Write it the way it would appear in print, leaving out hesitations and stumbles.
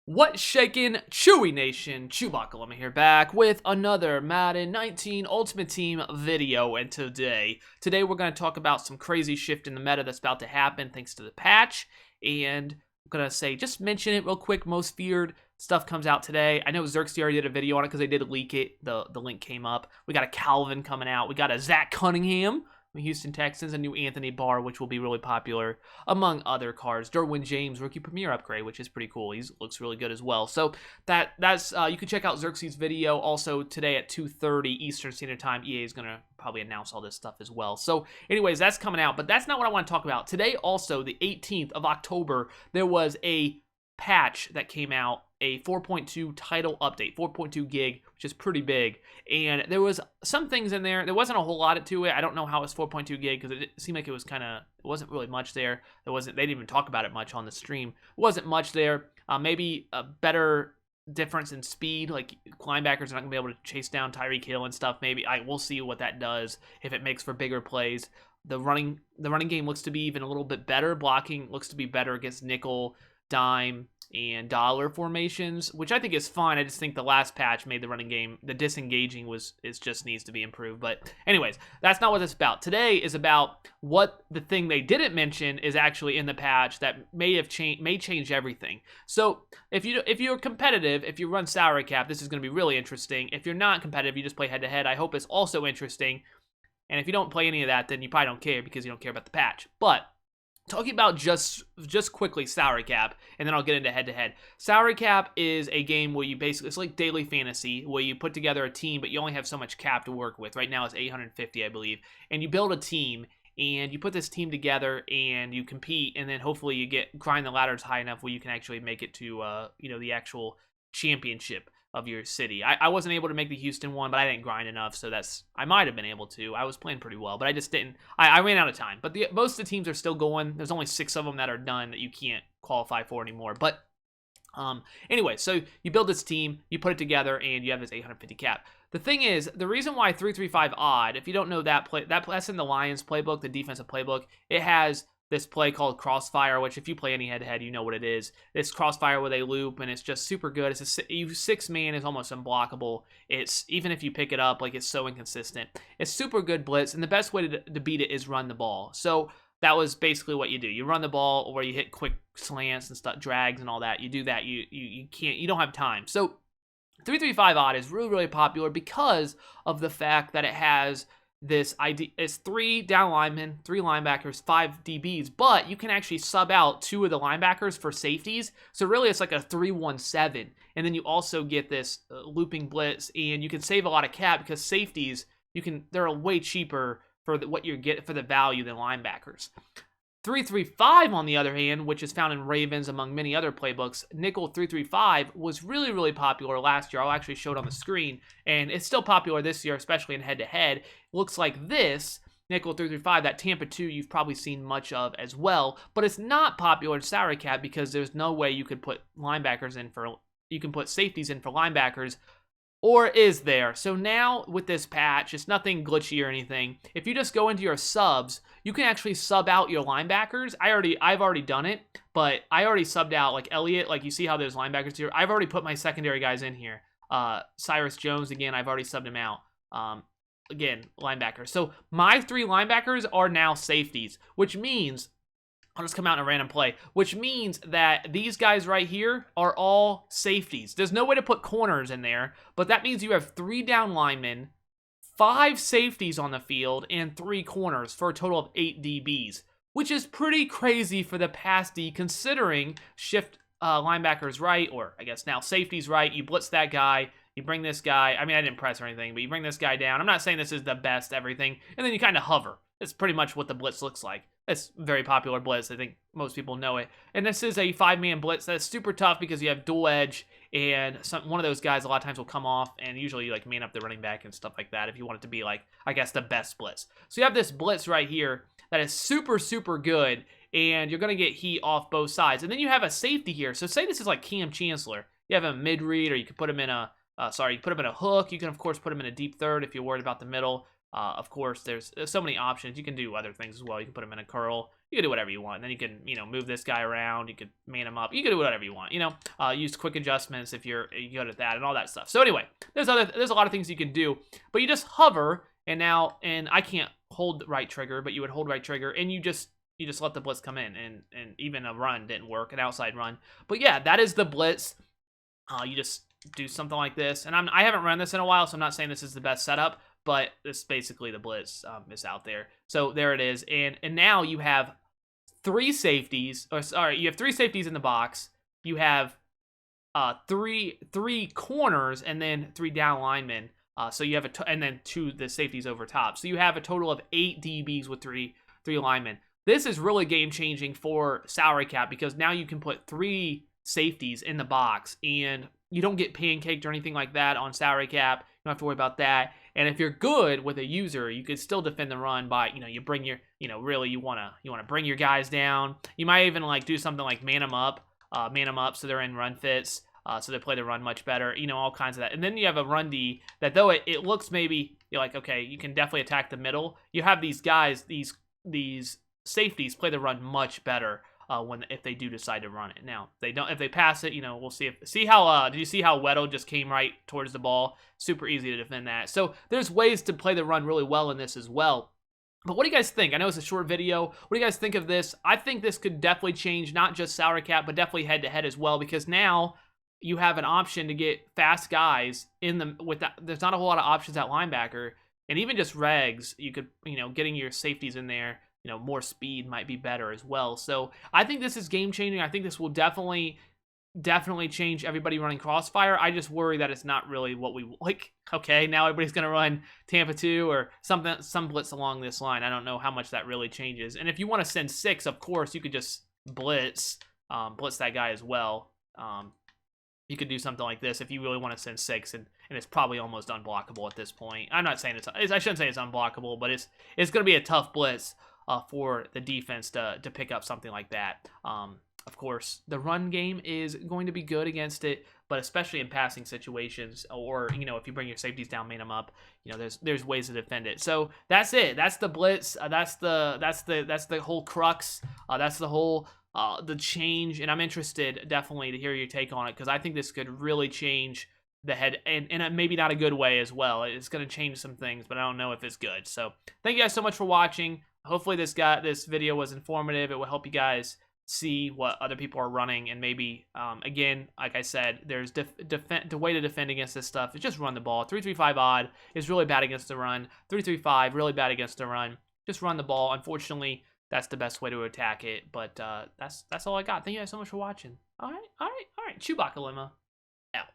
What's shaking, Chewy Nation? ChewbaccaLemma here, back with another Madden 19 Ultimate Team video. And today we're going to talk about some crazy shift in the meta that's about to happen thanks to the patch. And I'm going to say, just mention it real quick. Most feared stuff comes out today. I know Xerxes already did a video on it because they did leak it. The link came up. We got a Calvin coming out. We got a Zach Cunningham, Houston Texans, a new Anthony Barr, which will be really popular, among other cards. Derwin James, rookie premier upgrade, which is pretty cool. He looks really good as well. So that's you can check out Xerxes' video also today at 2:30 Eastern Standard Time. EA is going to probably announce all this stuff as well. So anyways, that's coming out, but that's not what I want to talk about. Today also, the 18th of October, there was a patch that came out, a 4.2 title update, 4.2 gig, which is pretty big. And there was some things in there. There wasn't a whole lot to it. I don't know how it's 4.2 gig because it seemed like it was it wasn't really much there. They didn't even talk about it much on the stream. It wasn't much there. Maybe a better difference in speed, like linebackers are not gonna be able to chase down Tyreek Hill and stuff. Maybe we'll see what that does, if it makes for bigger plays. The running game looks to be even a little bit better. Blocking looks to be better against nickel, dime, and dollar formations, which I think is fine. I just think the last patch made the running game, the disengaging just needs to be improved. But anyways, that's not what it's about. Today is about what the thing they didn't mention is actually in the patch that may change everything. So if you're competitive, if you run salary cap, this is going to be really interesting. If you're not competitive, you just play head to head, I hope it's also interesting. And if you don't play any of that, then you probably don't care because you don't care about the patch. But talking about just quickly salary cap, and then I'll get into head-to-head. Salary cap is a game where you basically, it's like daily fantasy, where you put together a team, but you only have so much cap to work with. Right now it's 850, I believe. And you build a team, and you put this team together, and you compete, and then hopefully you grind the ladders high enough where you can actually make it to, the actual championship of your city. I wasn't able to make the Houston one, but I didn't grind enough, so I might have been able to. I was playing pretty well, but I just didn't. I ran out of time. But most of the teams are still going. There's only 6 of them that are done that you can't qualify for anymore. But anyway, so you build this team, you put it together, and you have this 850 cap. The thing is, the reason why 335 odd, if you don't know that's in the Lions playbook, the defensive playbook. It has this play called Crossfire, which if you play any head-to-head, you know what it is. It's Crossfire where they loop, and it's just super good. It's a 6-man is almost unblockable. It's, even if you pick it up, like, it's so inconsistent. It's super good blitz, and the best way to beat it is run the ball. So that was basically what you do. You run the ball, or you hit quick slants and stuff, drags and all that. You do that. You don't have time. So 335 odd is really, really popular because of the fact that it has this idea. It's 3 down linemen, 3 linebackers, 5 DBs, but you can actually sub out 2 of the linebackers for safeties. So really it's like a 3-1-7. And then you also get this looping blitz, and you can save a lot of cap because safeties, they're way cheaper for what you get for the value than linebackers. 335, on the other hand, which is found in Ravens among many other playbooks, Nickle 335 was really, really popular last year. I'll actually show it on the screen, and it's still popular this year, especially in head-to-head. Looks like this, Nickle 335, that Tampa 2 you've probably seen much of as well, but it's not popular in salary cap because there's no way you could put you can put safeties in for linebackers. Or is there? So now with this patch, it's nothing glitchy or anything. If you just go into your subs, you can actually sub out your linebackers. I've already done it, but I already subbed out like Elliott. Like, you see how there's linebackers here? I've already put my secondary guys in here. Cyrus Jones, again, I've already subbed him out. Again, linebackers. So my 3 linebackers are now safeties, which means I'll just come out in a random play, which means that these guys right here are all safeties. There's no way to put corners in there, but that means you have 3 down linemen, 5 safeties on the field, and 3 corners for a total of 8 DBs, which is pretty crazy for the pass D, considering shift linebackers right, or I guess now safeties right. You blitz that guy, you bring this guy. I mean, I didn't press or anything, but you bring this guy down. I'm not saying this is the best everything, and then you kind of hover. It's pretty much what the blitz looks like. It's very popular blitz. I think most people know it. And this is a 5-man blitz that's super tough because you have dual edge, and one of those guys a lot of times will come off, and usually you like man up the running back and stuff like that if you want it to be like, I guess, the best blitz. So you have this blitz right here that is super, super good, and you're going to get heat off both sides. And then you have a safety here. So say this is like Cam Chancellor. You have a mid-read, or you could put him in a, you put him in a hook. You can, of course, put him in a deep third if you're worried about the middle. Of course, there's so many options. You can do other things as well. You can put him in a curl. You can do whatever you want. Then you can, move this guy around. You could man him up. You can do whatever you want. Use quick adjustments if you're good at that and all that stuff. So anyway, there's a lot of things you can do. But you just hover, and I can't hold right trigger, but you would hold right trigger, and you just let the blitz come in, and even a run didn't work, an outside run. But yeah, that is the blitz. You just do something like this, and I haven't run this in a while, so I'm not saying this is the best setup, but it's basically the blitz is out there. So there it is, and now you have three safeties, you have three safeties in the box. You have three corners, and then three down linemen. So you have and then the safeties over top. So you have a total of 8 DBs with three linemen. This is really game changing for salary cap because now you can put 3 safeties in the box, and you don't get pancaked or anything like that on salary cap. You don't have to worry about that. And if you're good with a user, you could still defend the run by, you bring your, really you want to bring your guys down. You might even like do something like man them up so they're in run fits, so they play the run much better, all kinds of that. And then you have a run D that, though it looks maybe, you're like, okay, you can definitely attack the middle. You have these guys, these safeties play the run much better if they do decide to run it. Now, if they pass it, we'll see how did you see how Weddle just came right towards the ball? Super easy to defend that. So there's ways to play the run really well in this as well. But what do you guys think? I know it's a short video. What do you guys think of this? I think this could definitely change not just salary cap, but definitely head to head as well, because now you have an option to get fast guys there's not a whole lot of options at linebacker, and even just regs, you could, getting your safeties in there, more speed might be better as well. So I think this is game changing. I think this will definitely change everybody running Crossfire. I just worry that it's not really what we like. Okay, now everybody's gonna run Tampa 2 or some blitz along this line. I don't know how much that really changes. And if you want to send 6, of course you could just blitz that guy as well. You could do something like this if you really want to send 6, and it's probably almost unblockable at this point. I'm not saying I shouldn't say it's unblockable, but it's going to be a tough blitz for the defense to pick up something like that. Of course, the run game is going to be good against it, but especially in passing situations, or if you bring your safeties down, man them up, there's ways to defend it. So that's it. That's the blitz. That's the whole crux. That's the whole the change, and I'm interested definitely to hear your take on it, because I think this could really change the head, and maybe not a good way as well. It's going to change some things, but I don't know if it's good. So thank you guys so much for watching. Hopefully this video was informative. It will help you guys see what other people are running, and maybe again, like I said, there's the way to defend against this stuff is just run the ball. 3-3-5 odd is really bad against the run. 3-3-5 really bad against the run. Just run the ball. Unfortunately, that's the best way to attack it. But that's all I got. Thank you guys so much for watching. All right. ChewbaccaLemma out.